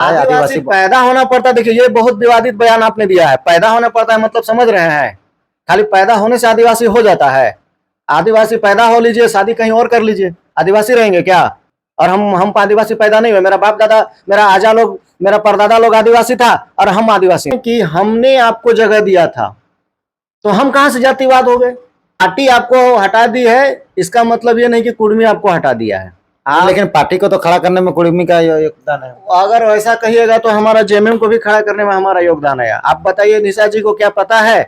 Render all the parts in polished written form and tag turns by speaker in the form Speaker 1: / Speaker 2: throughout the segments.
Speaker 1: आदिवासी पैदा होना पड़ता है। देखिए ये बहुत विवादित बयान आपने दिया है, पैदा होना पड़ता है मतलब समझ रहे हैं, खाली पैदा होने से आदिवासी हो जाता है? आदिवासी पैदा हो लीजिए, शादी कहीं और कर लीजिए, आदिवासी रहेंगे क्या? और हम आदिवासी पैदा नहीं हुए, मेरा बाप दादा, मेरा आजा लोग, मेरा परदादा लोग आदिवासी था और हम आदिवासी कि हमने आपको जगह दिया था, तो हम कहां से जातिवाद हो गए? पार्टी आपको हटा दी है, इसका मतलब ये नहीं कि कुर्मी आपको हटा दिया है।
Speaker 2: लेकिन पार्टी को तो खड़ा करने में कुर्मी का योगदान है।
Speaker 1: अगर वैसा कहिएगा तो हमारा जेएमएम को भी खड़ा करने में हमारा योगदान है। आप बताइए निशा जी को क्या पता है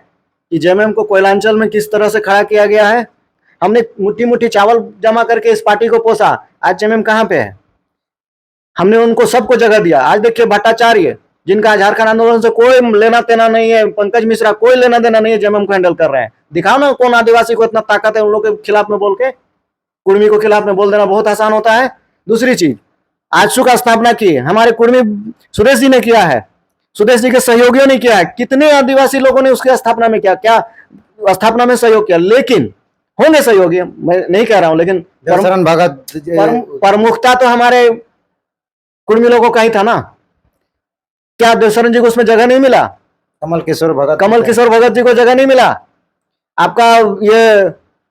Speaker 1: कि जेएमएम को कोयलांचल में किस तरह से खड़ा किया गया है? हमने मुट्ठी मुट्ठी चावल जमा करके इस पार्टी को पोसा, आज जेएमएम कहां पे है? हमने उनको सबको जगह दिया। आज देखिए भट्टाचार्य, जिनका झारखंड आंदोलन से कोई लेना देना नहीं है, पंकज मिश्रा, कोई लेना देना नहीं है, जेएमएम को हैंडल कर रहे हैं। दिखाओ ना कौन आदिवासी को इतना ताकत है उन लोगों के खिलाफ में बोल के। कुर्मी को खिलाफ में बोल देना बहुत आसान होता है। दूसरी चीज, आजसू का स्थापना की हमारे कुर्मी सुदेश जी ने किया है, सुदेश जी के सहयोगियों ने किया है। कितने आदिवासी लोगों ने उसकी स्थापना में किया, क्या स्थापना में सहयोग किया? लेकिन होंगे सहयोगी, मैं नहीं कह रहा हूं, लेकिन प्रमुखता तो हमारे कुर्मी लोगों का ही था ना। क्या देवशरण जी को उसमें जगह नहीं मिला?
Speaker 2: कमल किशोर
Speaker 1: भगत जी को जगह नहीं मिला? आपका ये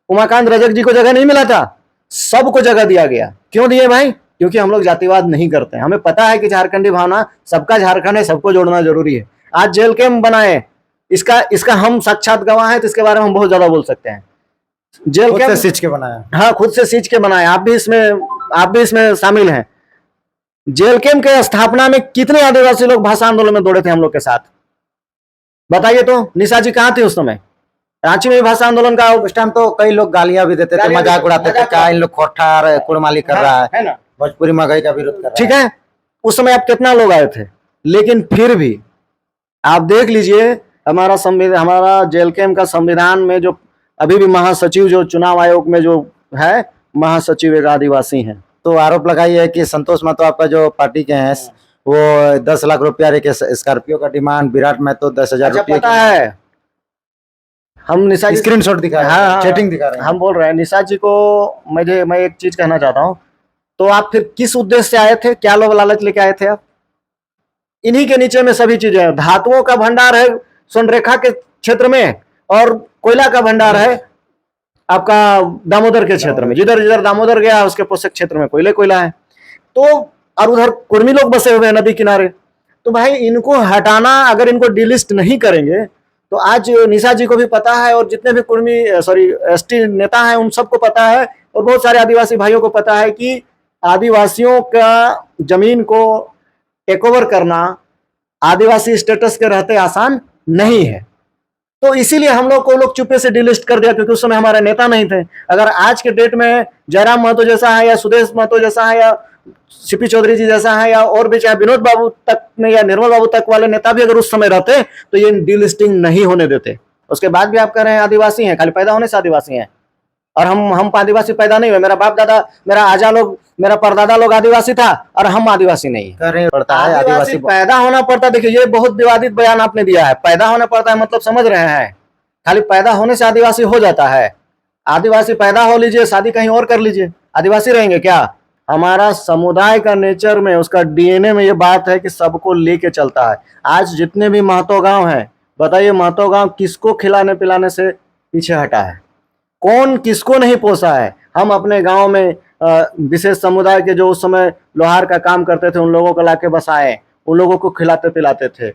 Speaker 1: उमाकांत रजक जी को जगह नहीं मिला था? सबको जगह दिया गया। क्यों दिए भाई? क्योंकि हम लोग जातिवाद नहीं करते हैं। हमें पता है कि झारखंडी भावना, सबका झारखंड है, सबको जोड़ना जरूरी है। आज जेल कैंप बनाए, इसका हम साक्षात गवाह हैं, तो इसके बारे में हम बहुत ज्यादा बोल सकते हैं। जेल कैंप
Speaker 2: सींच के बनाया,
Speaker 1: हाँ, खुद से सींच के बनाए। आप भी इसमें शामिल हैं। जेल कैंप के स्थापना में कितने आदिवासी लोग भाषा आंदोलन में दौड़े थे हम लोग के साथ? बताइए तो। निशा जी कहाँ थे उस समय? रांची में भाषा आंदोलन का
Speaker 2: उस टाइम तो कई लोग गालियां भी देते थे, मजाक उड़ाते थे, क्या इन लोग खोटा कुड़माली कर रहा है ना, भोजपुरी महंगाई का विरोध कर रहा है।
Speaker 1: ठीक है, उस समय आप कितना लोग आए थे? लेकिन फिर भी आप देख लीजिए, हमारा जेल कैंप का संविधान में जो अभी भी महासचिव, जो चुनाव आयोग में जो है महासचिव, एक आदिवासी है।
Speaker 2: तो आरोप लगाई है कि संतोष महतो आपका जो पार्टी के हैं वो 10 लाख रुपया स्कॉर्पियो का डिमांड, विराट महतो 10,000 रुपये।
Speaker 1: पता है, हम निशा जी
Speaker 2: स्क्रीनशॉट दिखा रहे हैं, चैटिंग दिखा रहे हैं।
Speaker 1: हम बोल रहे हैं निशा जी को। मैं एक चीज कहना चाहता हूँ, तो आप फिर किस उद्देश्य से आए थे? क्या लोग लालच लेके आए थे आप? इन्हीं के नीचे में सभी चीजें हैं। धातुओं का भंडार है स्वर्णरेखा के क्षेत्र में, और कोयला का भंडार है आपका दामोदर के क्षेत्र में। जिधर जिधर दामोदर गया उसके पोषक क्षेत्र में कोयला है। तो और उधर कुर्मी लोग बसे हुए हैं नदी किनारे। तो भाई इनको हटाना, अगर इनको डिलिस्ट नहीं करेंगे तो आज निशा जी को भी पता है, और जितने भी कुर्मी एसटी नेता हैं उन सबको पता है, और बहुत सारे आदिवासी भाइयों को पता है कि आदिवासियों का जमीन को टेक ओवर करना आदिवासी स्टेटस के रहते आसान नहीं है। तो इसीलिए हम लोग चुपे से डिलिस्ट कर दिया, क्योंकि उस समय हमारे नेता नहीं थे। अगर आज के डेट में जयराम महतो जैसा है, या सुदेश महतो जैसा है, या सीपी चौधरी जी जैसा है, या और भी चाहे विनोद बाबू तक में या निर्मल बाबू तक वाले नेता भी अगर उस समय रहते तो ये डिलिस्टिंग नहीं होने देते। उसके बाद भी आप कह रहे हैं आदिवासी हैं, खाली पैदा होने से आदिवासी हैं, और हम आदिवासी पैदा नहीं हुए। मेरा बाप दादा, मेरा आजा लोग, मेरा परदादा लोग आदिवासी था, और हम आदिवासी नहीं
Speaker 2: पड़ता है।
Speaker 1: आदिवासी पैदा होना पड़ता है। देखिए ये बहुत विवादित बयान आपने दिया है, पैदा होना पड़ता है मतलब समझ रहे हैं, खाली पैदा होने से आदिवासी हो जाता है? आदिवासी पैदा हो लीजिए, शादी कहीं और कर लीजिए, आदिवासी रहेंगे क्या? हमारा समुदाय का नेचर में, उसका डीएनए में ये बात है कि सबको लेके चलता है। आज जितने भी महतो गांव हैं, बताइए महतो गांव किसको खिलाने पिलाने से पीछे हटा है? कौन किसको नहीं पोसा है? हम अपने गांव में विशेष समुदाय के जो उस समय लोहार का काम करते थे उन लोगों को लाके बसाए, उन लोगों को खिलाते पिलाते थे।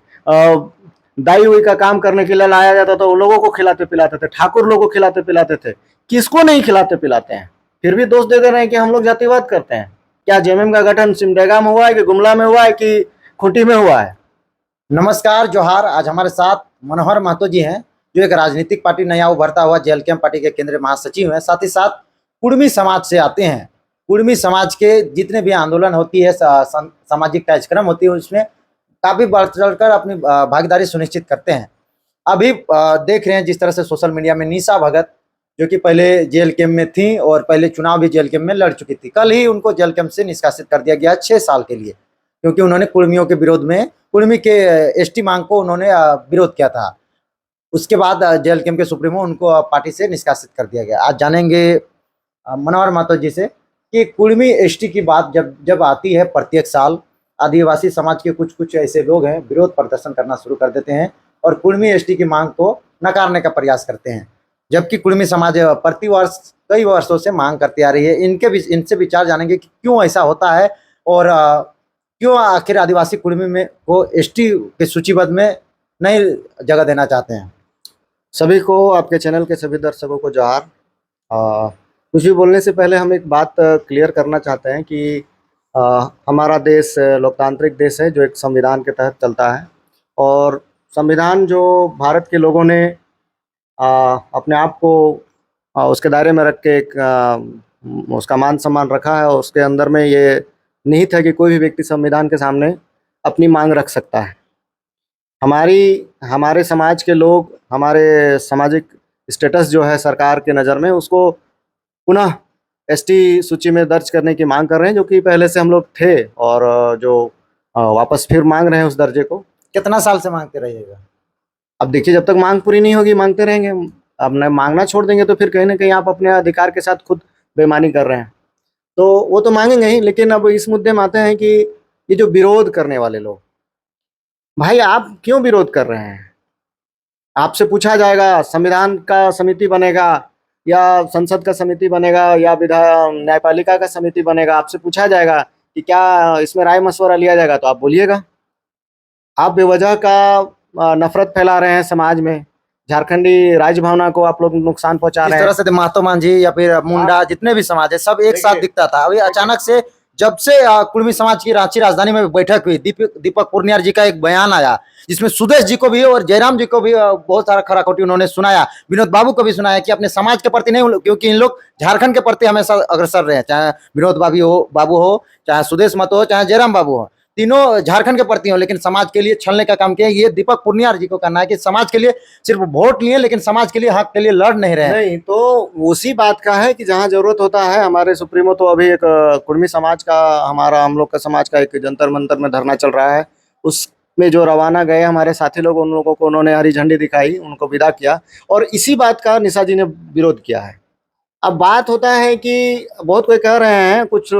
Speaker 1: दाई हुई का काम करने के लिए लाया जाता था, उन लोगों को खिलाते पिलाते थे। ठाकुर लोगों को खिलाते पिलाते थे। किसको नहीं खिलाते पिलाते हैं? फिर भी दोष दे रहे हैं कि हम लोग जातिवाद करते हैं। क्या जेएमएम का गठन सिमडेगा में हुआ है, कि गुमला में हुआ है, कि खूंटी में हुआ है?
Speaker 2: नमस्कार, जोहार। आज हमारे साथ मनोहर महतो जी हैं, जो एक राजनीतिक पार्टी नया उभरता हुआ जेल कैंप पार्टी के केंद्रीय महासचिव हैं। साथ ही साथ कुर्मी समाज से आते हैं। कुर्मी समाज के जितने भी आंदोलन होती है, सामाजिक कार्यक्रम होती है, उसमें काफी बढ़ चढ़कर अपनी भागीदारी सुनिश्चित करते हैं। अभी देख रहे हैं जिस तरह से सोशल मीडिया में निशा भगत, जो कि पहले जेल कैंप में थी और पहले चुनाव भी जेल कैंप में लड़ चुकी थी, कल ही उनको जेल कैंप से निष्कासित कर दिया गया 6 साल के लिए, क्योंकि उन्होंने कुर्मियों के विरोध में, कुर्मी के एसटी मांग को उन्होंने विरोध किया था। उसके बाद जेल कैंप के सुप्रीमो उनको पार्टी से निष्कासित कर दिया गया। आज जानेंगे मनोहर महतो जी से कि कुर्मी एसटी की बात जब आती है प्रत्येक साल, आदिवासी समाज के कुछ कुछ ऐसे लोग हैं विरोध प्रदर्शन करना शुरू कर देते हैं और कुर्मी एसटी की मांग को नकारने का प्रयास करते हैं, जबकि कुर्मी समाज प्रतिवर्ष कई वर्षों से मांग करती आ रही है। इनसे विचार जानेंगे कि क्यों ऐसा होता है और क्यों आखिर आदिवासी कुर्मी में को एसटी के सूचीबद्ध में नई जगह देना चाहते हैं।
Speaker 1: सभी को, आपके चैनल के सभी दर्शकों को जोहार। कुछ भी बोलने से पहले हम एक बात क्लियर करना चाहते हैं कि हमारा देश लोकतांत्रिक देश है जो एक संविधान के तहत चलता है, और संविधान जो भारत के लोगों ने अपने आप को उसके दायरे में रख के उसका मान सम्मान रखा है, और उसके अंदर में ये निहित है कि कोई भी व्यक्ति संविधान के सामने अपनी मांग रख सकता है। हमारे समाज के लोग हमारे सामाजिक स्टेटस जो है सरकार के नज़र में उसको पुनः एसटी सूची में दर्ज करने की मांग कर रहे हैं, जो कि पहले से हम लोग थे, और जो वापस फिर मांग रहे हैं उस दर्जे को।
Speaker 2: कितना साल से मांगते रहिएगा?
Speaker 1: अब देखिए, जब तक मांग पूरी नहीं होगी मांगते रहेंगे। अब न मांगना छोड़ देंगे तो फिर कहीं ना कहीं आप अपने अधिकार के साथ खुद बेईमानी कर रहे हैं, तो वो तो मांगेंगे ही। लेकिन अब इस मुद्दे में आते हैं कि ये जो विरोध करने वाले लोग, भाई आप क्यों विरोध कर रहे हैं? आपसे पूछा जाएगा, संविधान का समिति बनेगा या संसद का समिति बनेगा या न्यायपालिका का समिति बनेगा, आपसे पूछा जाएगा कि क्या इसमें राय मशवरा लिया जाएगा, तो आप बोलिएगा। आप बेवजह का नफरत फैला रहे हैं समाज में, झारखंडी राज भावना को आप लोग नुकसान पहुंचा रहे हैं।
Speaker 2: इस तरह से महातो मांझी या फिर मुंडा जितने भी समाज है सब एक साथ दिखता था। अभी अचानक से जब से कुर्मी समाज की रांची राजधानी में बैठक हुई, दीपक पुर्नियार जी का एक बयान आया जिसमें सुदेश जी को भी और जयराम जी को भी बहुत सारा खराखोटी उन्होंने सुनाया, विनोद बाबू को भी सुनाया कि अपने समाज के प्रति नहीं, क्योंकि इन लोग झारखंड के प्रति हमेशा अग्रसर रहे हैं, चाहे विनोद बाबू हो, चाहे सुदेश महतो हो, चाहे जयराम बाबू हो, तीनों झारखंड के प्रति हो, लेकिन समाज के लिए छलने का काम किया। ये दीपक पुर्नियार जी को करना है कि समाज के लिए सिर्फ वोट लिए लेकिन समाज के लिए हक के लिए लड़ नहीं रहे।
Speaker 1: नहीं, तो उसी बात का है कि जहां जरूरत होता है, हमारे सुप्रीमो तो अभी एक कुर्मी समाज का, हम लोग का समाज का एक जंतर मंतर में धरना चल रहा है, उसमें जो रवाना गए हमारे साथी लोग, उन लोगों को उन्होंने हरी झंडी दिखाई, उनको विदा किया, और इसी बात का निशा जी ने विरोध किया है। अब बात होता है कि बहुत कोई कह रहे हैं, कुछ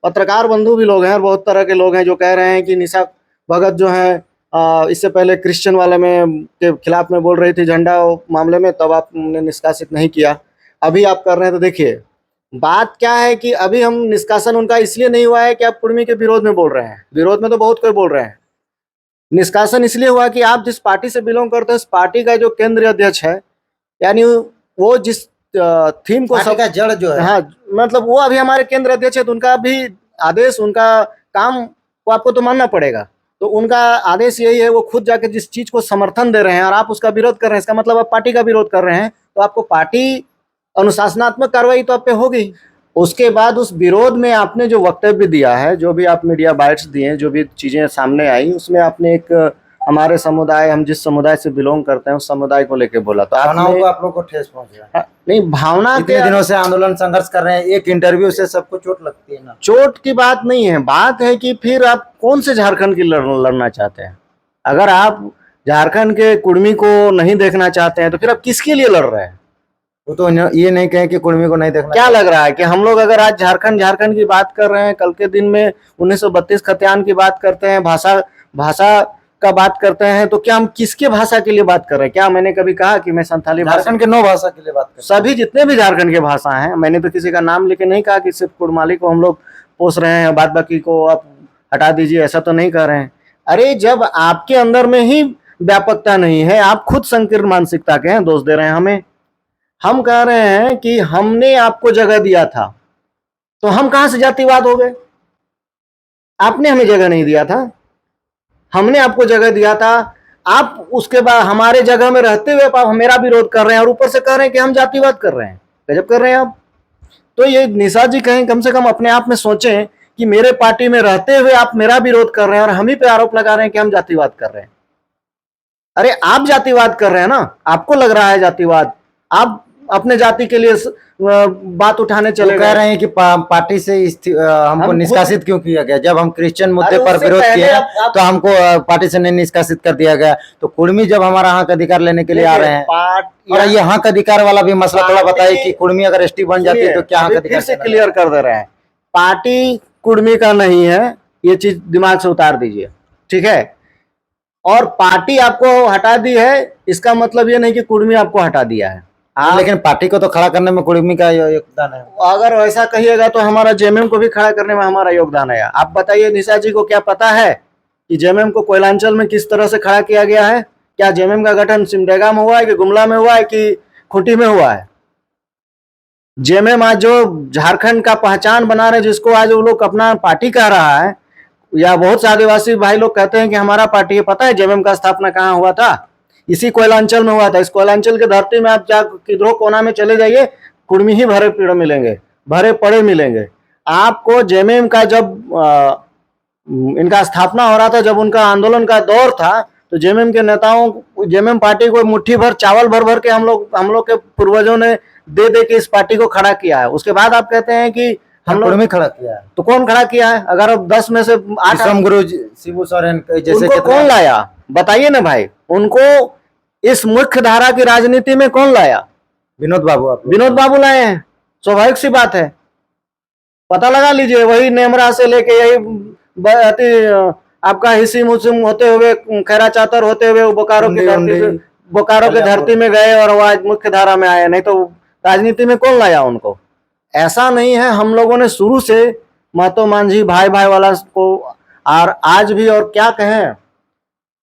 Speaker 1: पत्रकार बंधु भी लोग हैं और बहुत तरह के लोग हैं जो कह रहे हैं कि निशा भगत जो है इससे पहले क्रिश्चियन वाले में के खिलाफ में बोल रही थी झंडा मामले में, तब आपने निष्कासित नहीं किया, अभी आप कर रहे हैं। तो देखिए, बात क्या है कि अभी हम निष्कासन उनका इसलिए नहीं हुआ है कि आप कुर्मी के विरोध में बोल रहे हैं, विरोध में तो बहुत कोई बोल रहे हैं। निष्कासन इसलिए हुआ कि आप जिस पार्टी से बिलोंग करते हैं उस पार्टी का जो केंद्रीय अध्यक्ष है, यानी वो जिस थीम को
Speaker 2: सब का जड़ जो है,
Speaker 1: हाँ, मतलब वो अभी हमारे केंद्र अध्यक्ष है, तो उनका भी आदेश, उनका काम को आपको तो मानना पड़ेगा। तो उनका आदेश यही है, वो खुद जाके जिस चीज को समर्थन दे रहे हैं और आप उसका विरोध कर रहे हैं, इसका मतलब आप पार्टी का विरोध कर रहे हैं, तो आपको पार्टी अनुशासनात्मक कार्रवाई तो आप पे होगी। उसके बाद उस विरोध में आपने जो वक्तव्य दिया है, जो भी आप मीडिया बाइट्स दिए, जो भी चीजें सामने आई, उसमें आपने एक हमारे समुदाय, हम जिस समुदाय से बिलोंग करते हैं उस समुदाय को लेके बोला, तो
Speaker 2: आप लोगों को ठेस पहुंच गया।
Speaker 1: नहीं, भावना
Speaker 2: इतने दिनों से आंदोलन संघर्ष कर रहे हैं, एक इंटरव्यू से सबको चोट लगती है ना?
Speaker 1: चोट की बात नहीं है, बात है कि फिर आप कौन से झारखंड की लड़ना चाहते हैं? अगर आप झारखंड के कुर्मी को नहीं देखना चाहते हैं तो फिर आप किसके लिए लड़ रहे हैं?
Speaker 2: वो तो ये नहीं कहे कि कुर्मी को नहीं देखना।
Speaker 1: क्या लग रहा है कि हम लोग अगर आज झारखंड की बात कर रहे हैं, कल के दिन में 1932 खतियान की बात करते हैं, भाषा का बात करते हैं, तो क्या हम किसके भाषा के लिए बात कर रहे हैं? क्या मैंने कभी कहा कि मैं संथाली
Speaker 2: झारखंड के 9 भाषा के लिए बात कर?
Speaker 1: सभी जितने भी झारखंड के भाषा हैं, मैंने तो किसी का नाम लेके नहीं कहा कि सिर्फ कुड़माली को हम लोग पोस रहे हैं, बाद बाकी को आप हटा दीजिए, ऐसा तो नहीं कर रहे हैं। अरे जब आपके अंदर में ही व्यापकता नहीं है, आप खुद संकीर्ण मानसिकता के हैं, दोष दे रहे हैं हमें। हम कह रहे हैं कि हमने आपको जगह दिया था, तो हम कहां से जातिवाद हो गए? आपने हमें जगह नहीं दिया था, हमने आपको जगह दिया था। आप उसके बाद हमारे जगह में रहते हुए आप मेरा विरोध कर रहे हैं और ऊपर से कह रहे हैं कि हम जातिवाद कर रहे हैं। गजब कर रहे हैं आप। तो ये निशा जी कहें, कम से कम अपने आप में सोचें कि मेरे पार्टी में रहते हुए आप मेरा विरोध कर रहे हैं और हम ही पे आरोप लगा रहे हैं कि हम जातिवाद कर रहे हैं। अरे आप जातिवाद कर रहे हैं ना, आपको लग रहा है जातिवाद, आप अपने जाति के लिए बात उठाने चले
Speaker 2: कह रहे हैं कि पार्टी से हमको निष्कासित क्यों किया गया? जब हम क्रिश्चियन मुद्दे पर विरोध किए तो हमको पार्टी से नहीं निष्कासित कर दिया गया। तो कुर्मी जब हमारा हक अधिकार लेने के लिए आ रहे हैं, और ये हक अधिकार वाला भी मसला थोड़ा बताइए कि कुर्मी अगर एसटी बन जाती है तो क्या हक अधिकार?
Speaker 1: से क्लियर कर दे रहे हैं, पार्टी कुर्मी का नहीं है, ये चीज दिमाग से उतार दीजिए, ठीक है। और पार्टी आपको हटा दी है, इसका मतलब ये नहीं कि कुर्मी आपको हटा दिया है।
Speaker 2: लेकिन पार्टी को तो खड़ा करने में कुर्मी का योगदान है।
Speaker 1: अगर वैसा कहिएगा तो हमारा जेएमएम को भी खड़ा करने में हमारा योगदान है। आप बताइए निशा जी को क्या पता है कि जेएमएम को कोयलांचल में किस तरह से खड़ा किया गया है? क्या जेएमएम का गठन सिमडेगा में हुआ है कि गुमला में हुआ है कि खूंटी में हुआ है? जेएमएम आज जो झारखंड का पहचान बना रहे, जिसको आज वो लोग अपना पार्टी कह रहा है, या बहुत से आदिवासी भाई लोग कहते हैं कि हमारा पार्टी है। पता है जेएमएम का स्थापना कहाँ हुआ था? इसी कोयलांचल में हुआ था। इस कोयलांचल के धरती में आप जा किधरों कोना में चले जाइए, कुर्मी ही भरे पेड़ मिलेंगे, भरे पड़े मिलेंगे आपको। जेएमएम का जब इनका स्थापना हो रहा था, जब उनका आंदोलन का दौर था, तो जेएमएम के नेताओं, जेएमएम पार्टी को मुट्ठी भर चावल भर भर के हम लोग के पूर्वजों ने दे के इस पार्टी को खड़ा किया है। उसके बाद आप कहते हैं कि हम लोग
Speaker 2: में खड़ा किया है,
Speaker 1: तो कौन खड़ा किया है? अगर अब 10 में से 8
Speaker 2: गुरु शिबू सोरेन जैसे
Speaker 1: उनको कौन लाया? बताइए ना भाई, उनको इस मुख्य धारा की राजनीति में कौन लाया?
Speaker 2: विनोद बाबू।
Speaker 1: विनोद बाबू लाए हैं, स्वाभाविक सी बात है। पता लगा लीजिए, वही नेमरा से लेके यही आपका हिसी मुसिम होते हुए, खैरा चातर होते हुए बोकारो की धरती में गए और वो आज मुख्य धारा में आए। नहीं तो राजनीति में कौन लाया उनको? ऐसा नहीं है। हम लोगों ने शुरू से महतो मांझी भाई भाई वाला को, और आज भी, और क्या कहें,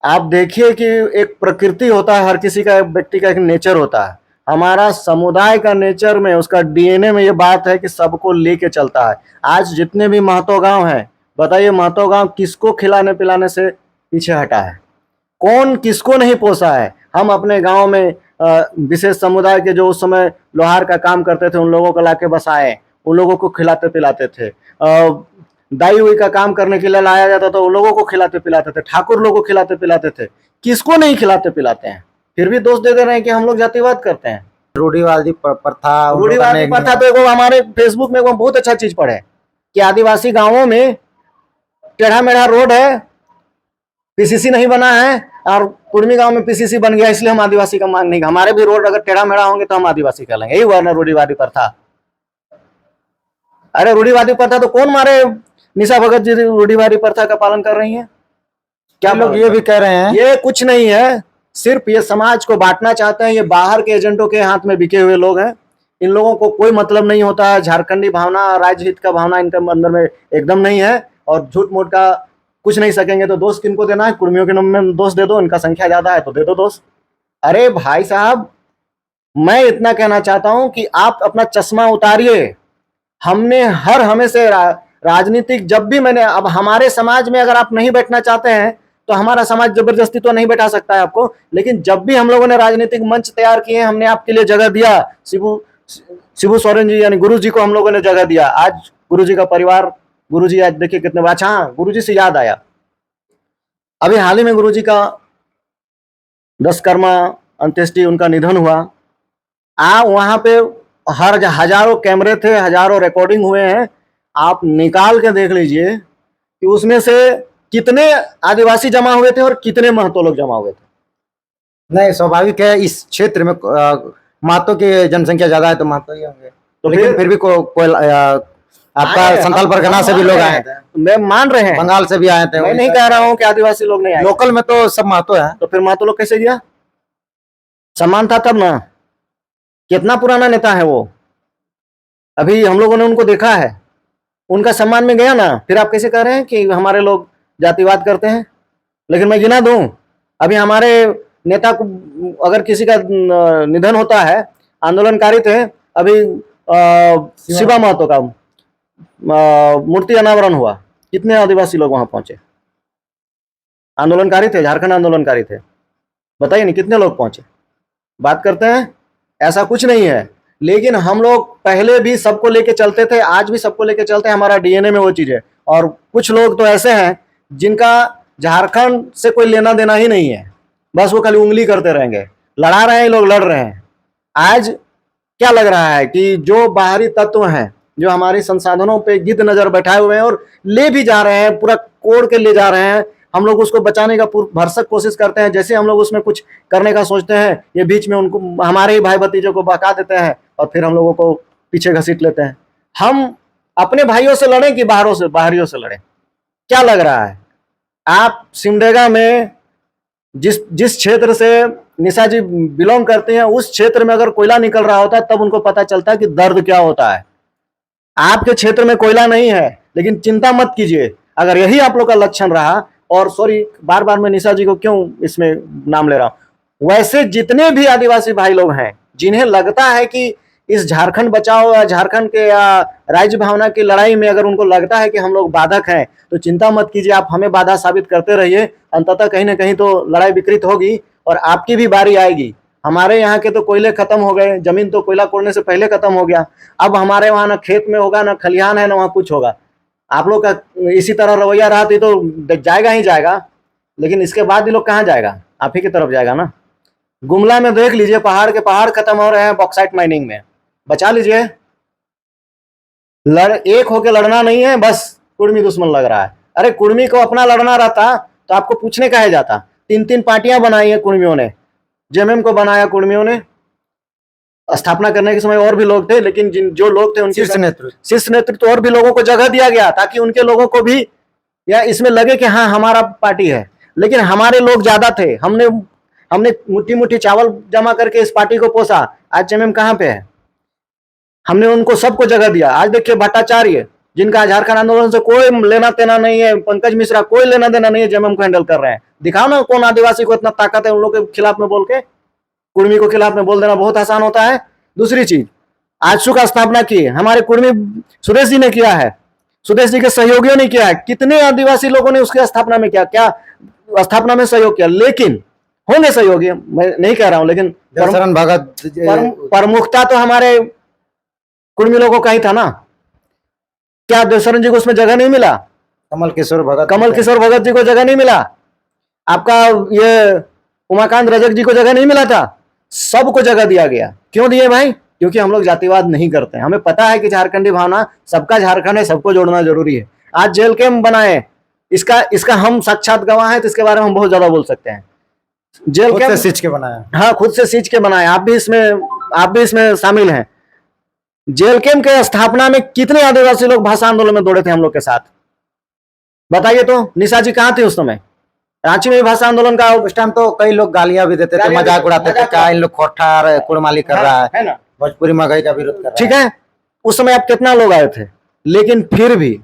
Speaker 1: आप देखिए कि एक प्रकृति होता है, हर किसी का, व्यक्ति का एक नेचर होता है। हमारा समुदाय का नेचर में, उसका डीएनए में ये बात है कि सबको लेके चलता है। आज जितने भी महतो गांव हैं, बताइए महतो गांव किसको खिलाने पिलाने से पीछे हटा है? कौन किसको नहीं पोसा है? हम अपने गांव में विशेष समुदाय के जो उस समय लोहार का काम करते थे, उन लोगों को लाके बसाए, उन लोगों को खिलाते पिलाते थे। दाई हुई का काम करने के लिए लाया जाता था, उन लोगों को खिलाते पिलाते थे। ठाकुर लोगों को खिलाते पिलाते थे। किसको नहीं खिलाते पिलाते हैं? फिर भी दोष दे दे रहे हैं कि हम लोग जातिवाद करते हैं।
Speaker 2: रूढ़िवादी प्रथा
Speaker 1: तो एगो हमारे फेसबुक में बहुत अच्छा चीज पढ़े कि आदिवासी गांवों में टेढ़ा मेढ़ा रोड है, पीसीसी नहीं बना है, और कुर्मी गांव में पीसीसी बन गया, इसलिए हम आदिवासी का मांग नहीं। हमारे भी रोड अगर टेढ़ा मेढ़ा होंगे तो हम आदिवासी कहलाएंगे। यही हुआ ना रूढ़िवादी प्रथा। अरे रूढ़िवादी प्रथा तो कौन मारे? निशा भगत जी रूढ़िवादी प्रथा का पालन कर रही हैं। क्या
Speaker 2: लोग ये भी कह रहे हैं?
Speaker 1: ये कुछ नहीं है, सिर्फ ये समाज को बांटना चाहते हैं। ये बाहर के एजेंटों के हाथ में बिके हुए लोग हैं। इन लोगों को कोई मतलब नहीं होता है। झारखंडी भावना, राज्य हित का भावना इनके अंदर में एकदम नहीं है, और झूठ मूठ का कुछ नहीं सकेंगे। तो दोष किनको देना है? कुर्मियों के नाम में दोष दे दो, इनका संख्या ज्यादा है तो दे दो दोष। अरे भाई साहब, मैं इतना कहना चाहता हूं कि आप अपना चश्मा उतारिए। हमने हर हमेशा राजनीतिक, जब भी मैंने, अब हमारे समाज में अगर आप नहीं बैठना चाहते हैं तो हमारा समाज जबरदस्ती तो नहीं बैठा सकता है आपको, लेकिन जब भी हम लोगों ने राजनीतिक मंच तैयार किए, हमने आपके लिए जगह दिया। शिबू सोरेन जी यानी गुरु जी को हम लोगों ने जगह दिया। आज गुरु जी का परिवार, गुरु जी आज देखिए कितने, अच्छा हाँ, गुरु जी से याद आया, अभी हाल ही में गुरु जी का 10 कर्मा अंत्येष्टि, उनका निधन हुआ। वहां पे हजारों कैमरे थे, हजारों रिकॉर्डिंग हुए हैं। आप निकाल के देख लीजिए कि उसमें से कितने आदिवासी जमा हुए थे और कितने महतो लोग जमा हुए थे।
Speaker 2: नहीं, स्वाभाविक है, इस क्षेत्र में महतो की जनसंख्या ज्यादा है तो महतो ही होंगे। तो लेकिन फिर भी कोई आपका संथाल परगना से भी लोग आए थे,
Speaker 1: मैं मान रहे हैं,
Speaker 2: बंगाल से भी आए थे।
Speaker 1: मैं नहीं कह रहा हूं कि आदिवासी लोग नहीं आए।
Speaker 2: लोकल में तो सब महतो है।
Speaker 1: तो फिर महतो लोग कैसे दिया? सम्मान था तब ना। कितना पुराना नेता है वो, अभी हम लोगों ने उनको देखा है, उनका सम्मान में गया ना। फिर आप कैसे कह रहे हैं कि हमारे लोग जातिवाद करते हैं? लेकिन मैं गिना दूं, अभी हमारे नेता को अगर किसी का निधन होता है, आंदोलनकारी थे, अभी शिवा महतो का मूर्ति अनावरण हुआ, कितने आदिवासी लोग वहां पहुंचे? आंदोलनकारी थे, झारखंड आंदोलनकारी थे, बताइए नहीं कितने लोग पहुंचे? बात करते हैं, ऐसा कुछ नहीं है। लेकिन हम लोग पहले भी सबको लेके चलते थे, आज भी सबको लेके चलते हैं, हमारा डीएनए में वो चीज है। और कुछ लोग तो ऐसे हैं जिनका झारखंड से कोई लेना देना ही नहीं है, बस वो खाली उंगली करते रहेंगे। लड़ा रहे हैं लोग, लड़ रहे हैं। आज क्या लग रहा है कि जो बाहरी तत्व हैं, जो हमारे संसाधनों पे गिद्ध नजर बैठाए हुए हैं और ले भी जा रहे हैं, पूरा कोड़ के ले जा रहे हैं, हम लोग उसको बचाने का भरसक कोशिश करते हैं। जैसे हम लोग उसमें कुछ करने का सोचते हैं, ये बीच में उनको, हमारे ही भाई भतीजों को बहका देते हैं और फिर हम लोगों को पीछे घसीट लेते हैं। हम अपने भाइयों से लड़ें कि बाहरियों से लड़ें? क्या लग रहा है? आप सिमडेगा में जिस क्षेत्र से निशा जी बिलोंग करते हैं, उस क्षेत्र में अगर कोयला निकल रहा होता तब उनको पता चलता है कि दर्द क्या होता है। आपके क्षेत्र में कोयला नहीं है, लेकिन चिंता मत कीजिए। अगर यही आप लोग का लक्षण रहा, और सॉरी बार बार मैं निशा जी को क्यों इसमें नाम ले रहा हूं, वैसे जितने भी आदिवासी भाई लोग हैं जिन्हें लगता है कि इस झारखंड बचाओ या झारखंड के या राज्य भावना की लड़ाई में अगर उनको लगता है कि हम लोग बाधक हैं, तो चिंता मत कीजिए, आप हमें बाधा साबित करते रहिए। अंततः कहीं ना कहीं तो लड़ाई विकृत होगी और आपकी भी बारी आएगी। हमारे यहाँ के तो कोयले खत्म हो गए, जमीन तो कोयला कोड़ने से पहले खत्म हो गया। अब हमारे वहां ना खेत में होगा, ना खलिहान है, ना वहां कुछ होगा। आप लोग का इसी तरह रवैया रहा तो जाएगा ही जाएगा, लेकिन इसके बाद ये लोग कहाँ जाएगा? आप ही की तरफ जाएगा ना। गुमला में देख लीजिए, पहाड़ के पहाड़ खत्म हो रहे हैं बॉक्साइट माइनिंग में। बचा लीजिए, एक होके लड़ना नहीं है, बस कुर्मी दुश्मन लग रहा है। अरे कुर्मी को अपना लड़ना रहता तो आपको पूछने का है जाता। 3-3 पार्टियां बनाई है कुर्मियों ने, जेएमएम को बनाया कुर्मियों ने। स्थापना करने के समय और भी लोग थे, लेकिन जो लोग थे उनके शीर्ष नेतृत्व और भी लोगों को जगह दिया गया ताकि उनके लोगों को भी या इसमें लगे कि हाँ हमारा पार्टी है। लेकिन हमारे लोग ज्यादा थे, हमने मुट्ठी मुट्ठी चावल जमा करके इस पार्टी को पोसा। आज जेएमएम कहाँ पे है? हमने उनको सबको जगह दिया। आज देखिए भट्टाचार्य, जिनका झारखंड आंदोलन से कोई लेना देना नहीं है, पंकज मिश्रा कोई लेना देना नहीं है, जेएमएम को हैंडल कर रहे हैं। दिखाओ ना कौन आदिवासी को इतना ताकत है उन लोग के खिलाफ में बोल के। कुर्मी को खिलाफ में बोल देना बहुत आसान होता है। दूसरी चीज, आजसू का स्थापना की हमारे कुर्मी सुदेश जी ने किया है, सुदेश जी के सहयोगियों ने किया है। कितने आदिवासी लोगों ने उसके स्थापना में क्या स्थापना में सहयोग किया। लेकिन होंगे सहयोगी, मैं नहीं कह रहा हूं, लेकिन
Speaker 2: शरण भगत
Speaker 1: प्रमुखता तो हमारे कुर्मी लोगों का ही था ना। क्या देवशरण जी को उसमें जगह नहीं मिला?
Speaker 2: कमल किशोर
Speaker 1: भगत जी को जगह नहीं मिला? आपका ये उमाकांत रजक जी को जगह नहीं मिला था? सबको जगह दिया गया। क्यों दिए भाई? क्योंकि हम लोग जातिवाद नहीं करते हैं। हमें पता है कि झारखंडी भावना, सबका झारखंड है, सबको जोड़ना जरूरी है। आज जेल कैंप बनाए, इसका हम साक्षात गवाह हैं, तो इसके बारे में हम बहुत ज्यादा बोल सकते हैं। जेल कैंप
Speaker 2: सींच के बनाया,
Speaker 1: हाँ खुद से सींच के बनाए। आप भी इसमें शामिल हैं। जेल कैंप के स्थापना में कितने आदिवासी लोग भाषा आंदोलन में दौड़े थे हम लोग के साथ? बताइए तो। निशा जी कहाँ थे उस समय? रांची में भी भाषा आंदोलन का
Speaker 2: उस टाइम तो कई लोग गालियां भी देते थे, मजाक उड़ाते थे, क्या इन लोग खोटा कुड़माली कर रहा है ना, भोजपुरी महंगाई का विरोध कर रहा है।
Speaker 1: ठीक है, उस समय आप कितना लोग आए थे? लेकिन फिर भी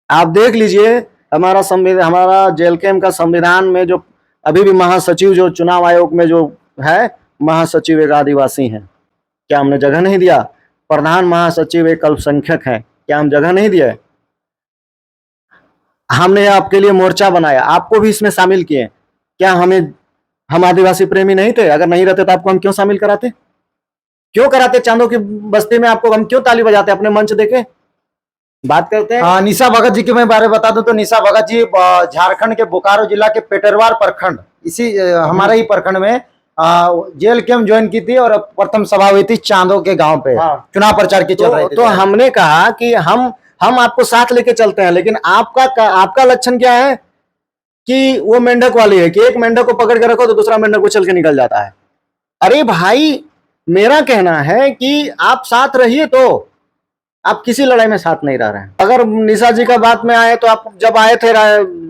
Speaker 1: आप देख लीजिए, हमारा जेल कैंप का संविधान में जो अभी भी महासचिव, जो चुनाव आयोग में जो है महासचिव एक आदिवासी हैं, क्या हमने जगह नहीं दिया? प्रधान महासचिव एक अल्पसंख्यक है, क्या हम जगह नहीं दिए? हमने आपके लिए मोर्चा बनाया, आपको भी इसमें शामिल किए। क्या हम आदिवासी प्रेमी नहीं थे? अगर नहीं रहते तो आपको हम क्यों शामिल कराते? क्यों कराते? चांदों की बस्ती में आपको हम क्यों ताली बजाते? अपने मंच देके बात करते हैं।
Speaker 2: निशा भगत जी के मैं बारे बता दूं तो निशा भगत जी झारखंड के बोकारो जिला के पेटरवार प्रखंड, इसी हमारे ही प्रखंड में जेल कैंप ज्वाइन की थी और प्रथम सभा हुई थी चांदो के गांव पे। चुनाव प्रचार की चल रही थी।
Speaker 1: तो हमने कहा कि हम आपको साथ लेके चलते हैं, लेकिन आपका लक्षण क्या है कि वो मेंढक वाली है कि एक मेंढक को पकड़ के रखो तो दूसरा मेंढक उछल के निकल जाता है। अरे भाई, मेरा कहना है कि आप साथ रहिए, तो आप किसी लड़ाई में साथ नहीं रह रहे हैं। अगर निशा जी का बात में आए तो आप जब आए थे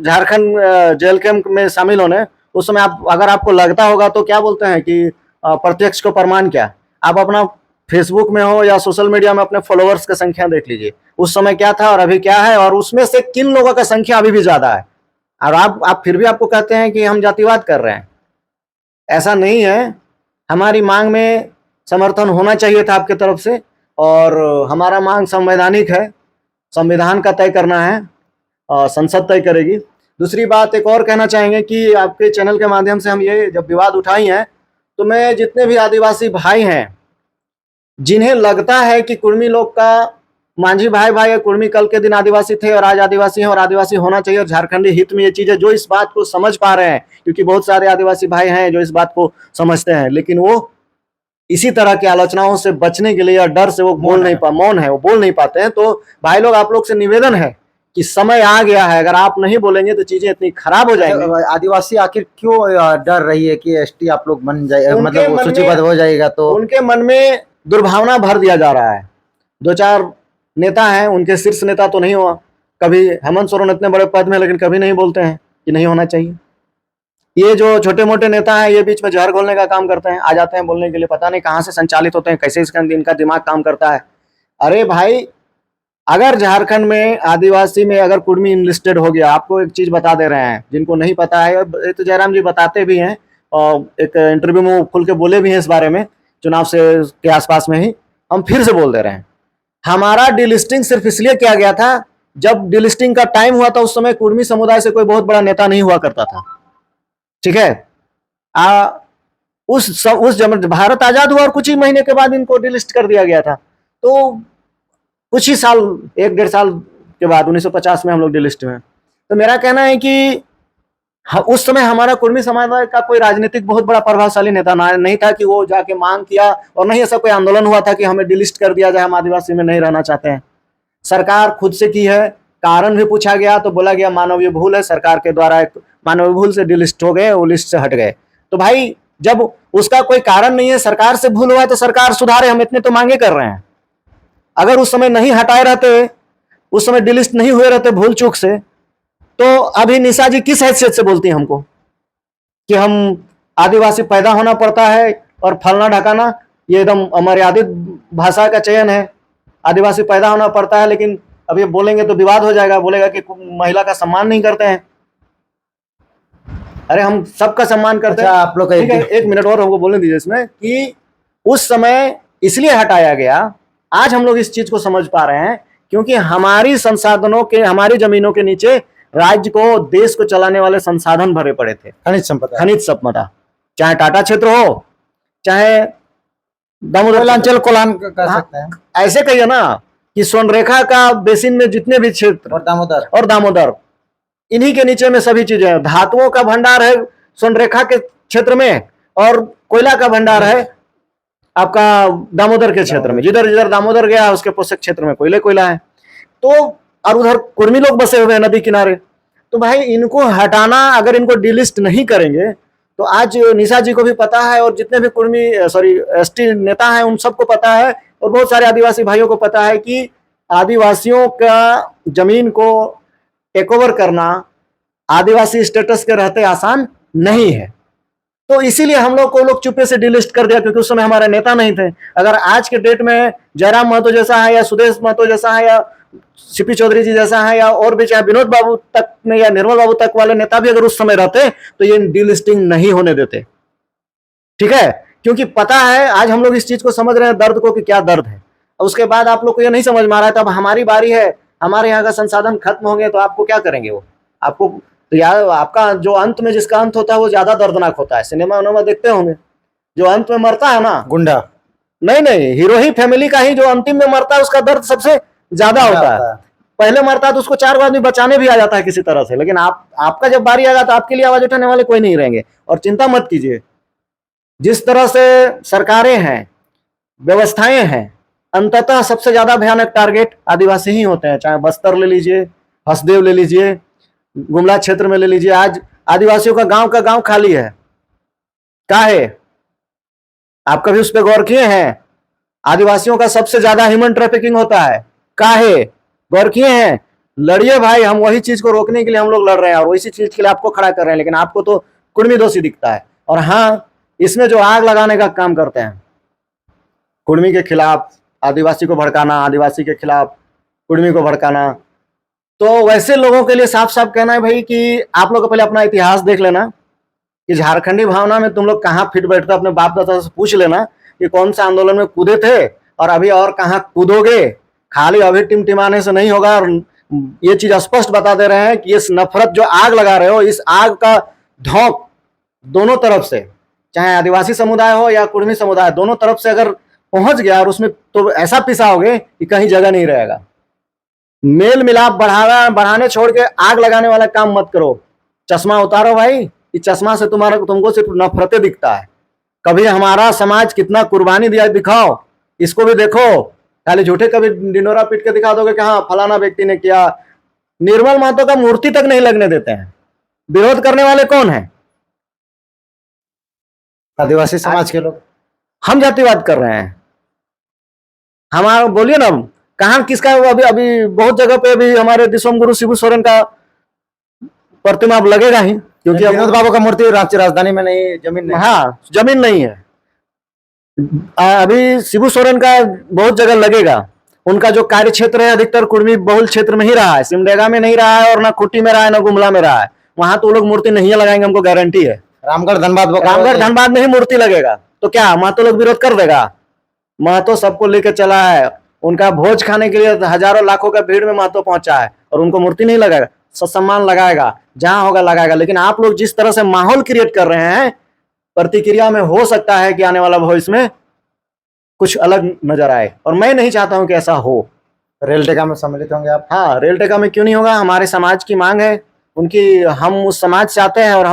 Speaker 1: झारखंड जेल कैंप में शामिल होने, उस समय अगर आपको लगता होगा तो क्या बोलते हैं कि प्रत्यक्ष को प्रमाण क्या। आप अपना फेसबुक में हो या सोशल मीडिया में अपने फॉलोअर्स की संख्या देख लीजिए, उस समय क्या था और अभी क्या है, और उसमें से किन लोगों का संख्या अभी भी ज्यादा है। और आप फिर भी आपको कहते हैं कि हम जातिवाद कर रहे हैं। ऐसा नहीं है। हमारी मांग में समर्थन होना चाहिए था आपके तरफ से, और हमारा मांग संवैधानिक है, संविधान का तय करना है, संसद तय करेगी। दूसरी बात एक और कहना चाहेंगे कि आपके चैनल के माध्यम से हम ये जब विवाद उठाई हैं, तो मैं जितने भी आदिवासी भाई हैं जिन्हें लगता है कि कुर्मी लोग का मांझी भाई कुर्मी कल के दिन आदिवासी थे और आज आदिवासी हैं और आदिवासी होना चाहिए और झारखंडी हित में ये चीजें, जो इस बात को समझ पा रहे हैं, क्योंकि बहुत सारे आदिवासी भाई हैं जो इस बात को समझते हैं, लेकिन वो इसी तरह की आलोचनाओं से बचने के लिए या डर से वो मौन है, वो बोल नहीं पाते हैं। तो भाई लोग, आप लोग से निवेदन है कि समय आ गया है, अगर आप नहीं बोलेंगे तो चीजें इतनी खराब हो जाएंगी।
Speaker 2: आदिवासी आखिर क्यों डर रही है कि एसटी आप लोग बन जाए, मतलब सूचीबद्ध हो जाएगा तो?
Speaker 1: उनके मन में दुर्भावना भर दिया जा रहा है। 2-4 नेता हैं, उनके शीर्ष नेता तो नहीं हुआ, कभी हेमंत सोरेन इतने बड़े पद में लेकिन कभी नहीं बोलते हैं कि नहीं होना चाहिए। ये जो छोटे मोटे नेता हैं ये बीच में जहर घोलने का काम करते हैं, आ जाते हैं बोलने के लिए, पता नहीं कहाँ से संचालित होते हैं, कैसे इनका दिमाग काम करता है। अरे भाई, अगर झारखंड में आदिवासी में अगर कुर्मी इनलिस्टेड हो गया, आपको एक चीज बता दे रहे हैं जिनको नहीं पता है, ये तो जयराम जी बताते भी हैं और एक इंटरव्यू में खुल के बोले भी हैं इस बारे में, चुनाव से के आसपास में ही, हम फिर से बोल दे रहे हैं। हमारा डिलिस्टिंग सिर्फ इसलिए किया गया था, जब डिलिस्टिंग का टाइम हुआ था उस समय कुर्मी समुदाय से कोई बहुत बड़ा नेता नहीं हुआ करता था, ठीक है। उस जब भारत आजाद हुआ और कुछ ही महीने के बाद इनको डिलिस्ट कर दिया गया था। तो कुछ ही साल, 1-1.5 साल के बाद 1950 में हम लोग डिलिस्ट में। तो मेरा कहना है कि उस समय हमारा कुर्मी समाज का कोई राजनीतिक बहुत बड़ा प्रभावशाली नेता नहीं था कि वो जाके मांग किया, और नहीं ऐसा कोई आंदोलन हुआ था कि हमें डिलिस्ट कर दिया जाए, हम आदिवासी में नहीं रहना चाहते हैं। सरकार खुद से की है, कारण भी पूछा गया तो बोला गया मानवीय भूल है, सरकार के द्वारा एक मानवीय भूल से डिलिस्ट हो गए, वो लिस्ट से हट गए। तो भाई जब उसका कोई कारण नहीं है, सरकार से भूल हुआ है तो सरकार सुधारे, हम इतने तो मांगे कर रहे हैं। अगर उस समय नहीं हटाए रहते, उस समय डिलिस्ट नहीं हुए रहते भूल चूक से, तो अभी निशा जी किस हैसियत से बोलती हैं हमको कि हम आदिवासी पैदा होना पड़ता है और फलना ढकाना, ये एकदम अमर्यादित भाषा का चयन है, आदिवासी पैदा होना पड़ता है। लेकिन अभी बोलेंगे तो विवाद हो जाएगा, बोलेगा कि महिला का सम्मान नहीं करते हैं। अरे हम सबका सम्मान करते हैं।
Speaker 2: आप लोग
Speaker 1: एक मिनट और हमको बोलने दीजिए इसमें कि उस समय इसलिए हटाया गया, आज हम लोग इस चीज को समझ पा रहे हैं क्योंकि हमारी संसाधनों के, हमारी जमीनों के नीचे राज्य को, देश को चलाने वाले संसाधन भरे पड़े थे, खनिज संपदा, चाहे टाटा क्षेत्र हो, चाहे दामोदर कोलान कर सकते हैं, ऐसे कहिए ना कि स्वर्णरेखा का बेसिन में जितने भी क्षेत्र और दामोदर इन्हीं के नीचे में सभी चीजें हैं। धातुओं का भंडार है स्वर्णरेखा के क्षेत्र में, और कोयला का भंडार है आपका दामोदर के क्षेत्र में। जिधर जिधर दामोदर गया उसके पोषक क्षेत्र में कोयला है। तो और उधर कुर्मी लोग बसे हुए हैं नदी किनारे। तो भाई इनको हटाना, अगर इनको डिलिस्ट नहीं करेंगे तो आज निशा जी को भी पता है और जितने भी कुर्मी एसटी नेता हैं उन सबको पता है, और बहुत सारे आदिवासी भाइयों को पता है कि आदिवासियों का जमीन को टेक ओवर करना आदिवासी स्टेटस के रहते आसान नहीं है। तो इसीलिए हम लोग को लोग चुपे से डिलिस्ट कर दिया, क्योंकि उस समय हमारे नेता नहीं थे। अगर आज के डेट में जयराम महतो जैसा है या सुदेश महतो जैसा है या सीपी चौधरी जी जैसा है या और भी चाहे विनोद बाबू तक में या निर्मल बाबू तक वाले नेता भी अगर उस समय रहते तो ये डिलिस्टिंग नहीं होने देते, ठीक है। क्योंकि पता है आज हम लोग इस चीज को समझ रहे हैं दर्द को कि क्या दर्द है। उसके बाद आप लोग को ये नहीं समझ में आ रहा है, तब हमारी बारी है, हमारे यहाँ का संसाधन खत्म होंगे तो आपको क्या करेंगे वो, आपको तो यार आपका जो अंत में जिसका अंत होता है वो ज्यादा दर्दनाक होता है। सिनेमा उनेमा देखते होंगे, जो अंत में मरता है ना
Speaker 2: गुंडा,
Speaker 1: नहीं हीरो ही फैमिली का ही जो अंतिम में मरता है उसका दर्द सबसे ज्यादा होता है। पहले मरता है तो उसको 4 आदमी बचाने भी आ जाता है किसी तरह से, लेकिन आपका जब बारी आएगा तो आपके लिए आवाज उठाने वाले कोई नहीं रहेंगे। और चिंता मत कीजिए, जिस तरह से सरकारें हैं, व्यवस्थाएं हैं, अंततः सबसे ज्यादा भयानक टारगेट आदिवासी ही होते हैं। चाहे बस्तर ले लीजिए, हसदेव ले लीजिए, गुमला क्षेत्र में ले लीजिए, आज आदिवासियों का गांव खाली है। काहे? आप कभी उस पर गौर किए हैं? आदिवासियों का सबसे ज्यादा ह्यूमन ट्रैफिकिंग होता है। काहे? गौर किए हैं? लड़िए भाई, हम वही चीज को रोकने के लिए हम लोग लड़ रहे हैं और वही चीज के लिए आपको खड़ा कर रहे हैं, लेकिन आपको तो कुर्मी दोषी दिखता है। और हाँ, इसमें जो आग लगाने का काम करते हैं, कुर्मी के खिलाफ आदिवासी को भड़काना, आदिवासी के खिलाफ कुर्मी को भड़काना, तो वैसे लोगों के लिए साफ साफ कहना है भाई कि आप लोग पहले अपना इतिहास देख लेना कि झारखंडी भावना में तुम लोग कहाँ फिट बैठते, अपने बाप दादा से पूछ लेना कि कौन सा आंदोलन में कूदे थे और अभी और कहाँ कूदोगे। खाली अभी टिमटिमाने से नहीं होगा। और ये चीज स्पष्ट बता दे रहे हैं कि इस नफरत जो आग लगा रहे हो, इस आग का धौंक दोनों तरफ से, चाहे आदिवासी समुदाय हो या कुर्मी समुदाय, दोनों तरफ से अगर पहुंच गया और उसमें तो ऐसा पिसाओगे कि कहीं जगह नहीं रहेगा। मेल मिलाप बढ़ाने छोड़ के आग लगाने वाला काम मत करो। चश्मा उतारो भाई, इस चश्मा से तुमको सिर्फ नफरतें दिखता है। कभी हमारा समाज कितना कुर्बानी दिया दिखाओ, इसको भी देखो। खाली झूठे कभी डिनोरा पीट के दिखा दोगे कि हाँ फलाना व्यक्ति ने किया। निर्मल महतो का मूर्ति तक नहीं लगने देते हैं। विरोध करने वाले कौन है?
Speaker 2: आदिवासी समाज के लोग।
Speaker 1: हम जातिवाद कर रहे हैं? हमारा बोलिए ना, कहाँ किसका अभी अभी बहुत जगह पे अभी हमारे दिसोम गुरु शिबू सोरेन का प्रतिमा अब लगेगा ही, क्योंकि
Speaker 2: विनोद बाबू का मूर्ति रांची राजधानी में नहीं, जमीन नहीं।
Speaker 1: हाँ जमीन नहीं है। अभी शिबू सोरेन का बहुत जगह लगेगा। उनका जो कार्य क्षेत्र है अधिकतर कुर्मी बहुल क्षेत्र में ही रहा है, सिमडेगा में नहीं रहा है और ना खूंटी में रहा है ना गुमला में रहा है। वहां तो लोग मूर्ति नहीं लगाएंगे, हमको गारंटी है।
Speaker 2: रामगढ़ धनबाद
Speaker 1: रामगढ़ धनबाद में ही मूर्ति लगेगा तो क्या महतो लोग विरोध कर देगा? महतो सबको लेकर चला है, उनका भोज खाने के लिए हजारों लाखों का भीड़ में महतो पहुंचा है और उनको मूर्ति नहीं लगाएगा, सम्मान लगाएगा, जहां होगा लगाएगा। लेकिन आप लोग जिस तरह से माहौल क्रिएट कर रहे हैं, प्रतिक्रिया में हो सकता है कि आने वाला भविष्य में कुछ अलग नजर आए, और मैं नहीं चाहता हूं कि ऐसा हो।
Speaker 2: रेल टेका में सम्मिलित होंगे आप?
Speaker 1: हाँ, रेल टेका में क्यों नहीं होगा? हमारे समाज की मांग है, उनकी, हम उस समाज से आते हैं और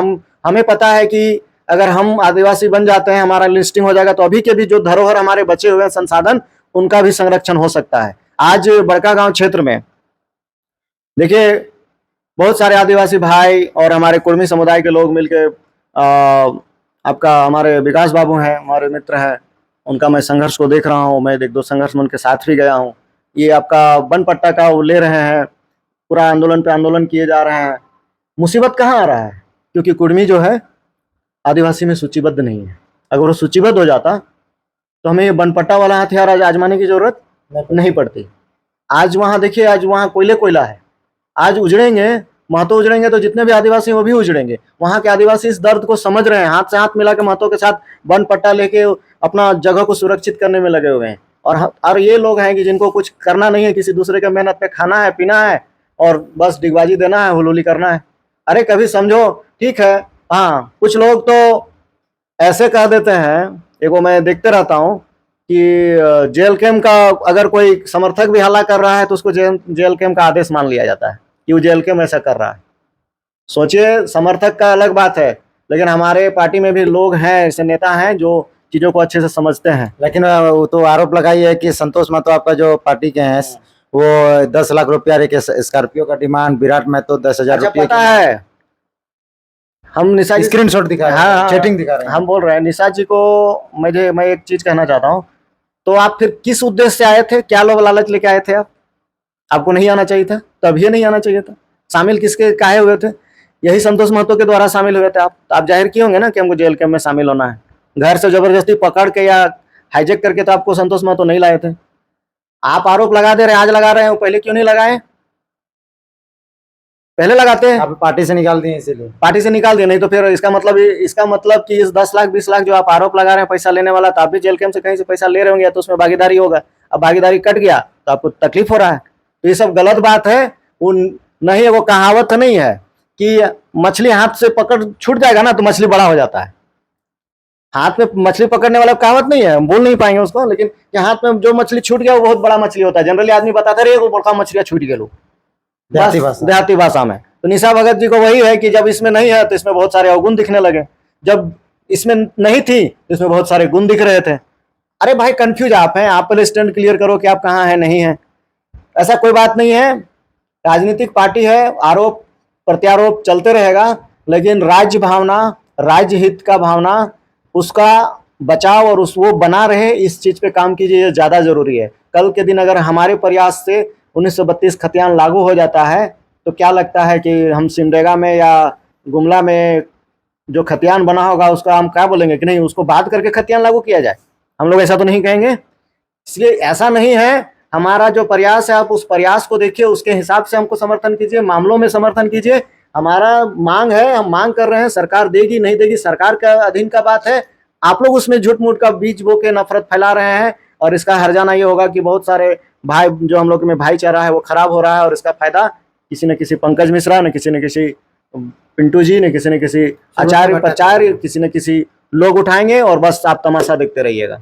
Speaker 1: हमें पता है कि अगर हम आदिवासी बन जाते हैं, हमारा लिस्टिंग हो जाएगा, तो अभी के भी जो धरोहर हमारे बचे हुए संसाधन, उनका भी संरक्षण हो सकता है। आज बड़का गांव क्षेत्र में देखिए बहुत सारे आदिवासी भाई और हमारे कुर्मी समुदाय के लोग मिलके आपका हमारे विकास बाबू हैं, हमारे मित्र हैं, उनका मैं संघर्ष को देख रहा हूँ। मैं एक दो संघर्ष में उनके साथ भी गया हूँ। ये आपका वन पट्टा का वो ले रहे हैं, पूरा आंदोलन पे आंदोलन किए जा रहे हैं। मुसीबत कहाँ आ रहा है? क्योंकि कुर्मी जो है आदिवासी में सूचीबद्ध नहीं है। अगर वो सूचीबद्ध हो जाता तो हमें ये वन पट्टा वाला हथियार आज आजमाने की जरूरत नहीं पड़ती। आज वहाँ देखिए, आज वहाँ कोयला है। आज उजड़ेंगे, महतो उजड़ेंगे तो जितने भी आदिवासी वो भी उजड़ेंगे। वहाँ के आदिवासी इस दर्द को समझ रहे हैं, हाथ से हाथ मिला के महतो के साथ वन पट्टा लेके अपना जगह को सुरक्षित करने में लगे हुए हैं। और ये लोग हैं कि जिनको कुछ करना नहीं है, किसी दूसरे के मेहनत पे खाना है, पीना है और बस डिगबाजी देना है, हुलूली करना है। अरे कभी समझो, ठीक है। हाँ, कुछ लोग तो ऐसे कह देते हैं, एगो मैं देखते रहता हूँ कि जेल कैम्प का अगर कोई समर्थक भी हल्ला कर रहा है तो उसको जेल कैम्प का आदेश मान लिया जाता है कि वो जेल कैम्प ऐसा कर रहा है। सोचिए, समर्थक का अलग बात है, लेकिन हमारे पार्टी में भी लोग हैं, ऐसे नेता हैं जो चीजों को अच्छे से समझते हैं।
Speaker 2: लेकिन वो तो आरोप लगाई है कि संतोष महतो आपका जो पार्टी के हैं वो 10 लाख रुपया एक स्कॉर्पियो का डिमांड, विराट महतो 10,000 रुपये।
Speaker 1: पता है, हम निशा जी
Speaker 2: स्क्रीनशॉट दिखा रहे हैं,
Speaker 1: हाँ,
Speaker 2: चैटिंग दिखा रहे हैं।
Speaker 1: हम बोल रहे हैं निशा जी को। मैं एक चीज कहना चाहता हूँ, तो आप फिर किस उद्देश्य से आए थे? क्या लोभ लालच लेके आए थे आप? आपको नहीं आना चाहिए था, तभी नहीं आना चाहिए था। शामिल किसके काहे हुए थे? यही संतोष महतो के द्वारा शामिल हुए थे आप। तो आप जाहिर किए होंगे ना कि हमको जेल कैम्प में शामिल होना है। घर से जबरदस्ती पकड़ के या हाईजेक करके तो आपको संतोष महतो नहीं लाए थे। आप आरोप लगा दे रहे हैं, आज लगा रहे हैं, पहले क्यों नहीं लगाए? पहले लगाते हैं।
Speaker 2: आप पार्टी से निकाल दिए, इसीलिए
Speaker 1: पार्टी से निकाल दिए। नहीं तो फिर इसका मतलब कि इस 10 लाख 20 लाख जो आप आरोप लगा रहे हैं पैसा लेने वाला, तो आप भी जेल कैम्प से कहीं से पैसा ले रहे होंगे, तो उसमें भागीदारी होगा। अब भागीदारी कट गया तो आपको तकलीफ हो रहा है। तो ये सब गलत बात है। वो नहीं, वो कहावत नहीं है कि मछली हाथ से पकड़ छूट जाएगा ना तो मछली बड़ा हो जाता है। हाथ में मछली पकड़ने वाला कहावत नहीं है, हम बोल नहीं पाएंगे उसको, लेकिन हाथ में जो मछली छूट गया वो बहुत बड़ा मछली होता है। जनरली आदमी बताता है वो बड़का मछलियां छूट गए लोग, देहाती भाषा में। तो निशा भगत जी को वही है कि जब इसमें नहीं है तो इसमें बहुत सारे अवगुण दिखने लगे, जब इसमें नहीं थी तो इसमें बहुत सारे गुण दिख रहे थे। अरे भाई, कंफ्यूज आप हैं, आप पहले स्टैंड क्लियर करो कि आप कहाँ हैं, नहीं है। ऐसा कोई बात नहीं है, राजनीतिक पार्टी है, आरोप प्रत्यारोप चलते रहेगा, लेकिन राज्य भावना, राज्य हित का भावना, उसका बचाव और वो बना रहे, इस चीज पे काम कीजिए, ये ज्यादा जरूरी है। कल के दिन अगर हमारे प्रयास से 1932 खतियान लागू हो जाता है तो क्या लगता है कि हम सिमडेगा में या गुमला में जो खतियान बना होगा उसका हम क्या बोलेंगे कि नहीं उसको बात करके खतियान लागू किया जाए? हम लोग ऐसा तो नहीं कहेंगे। इसलिए ऐसा नहीं है। हमारा जो प्रयास है, आप उस प्रयास को देखिए, उसके हिसाब से हमको समर्थन कीजिए, मामलों में समर्थन कीजिए। हमारा मांग है, हम मांग कर रहे हैं, सरकार देगी नहीं देगी सरकार का अधीन का बात है। आप लोग उसमें झूठ मूठ का बीज बो के नफरत फैला रहे हैं, और इसका हर्जाना ये होगा कि बहुत सारे भाई, जो हम लोग में भाईचारा है वो खराब हो रहा है, और इसका फायदा किसी न किसी पंकज मिश्रा, न किसी पिंटू जी, न किसी आचार्य प्रचार्य, किसी न किसी लोग उठाएंगे, और बस आप तमाशा देखते रहिएगा।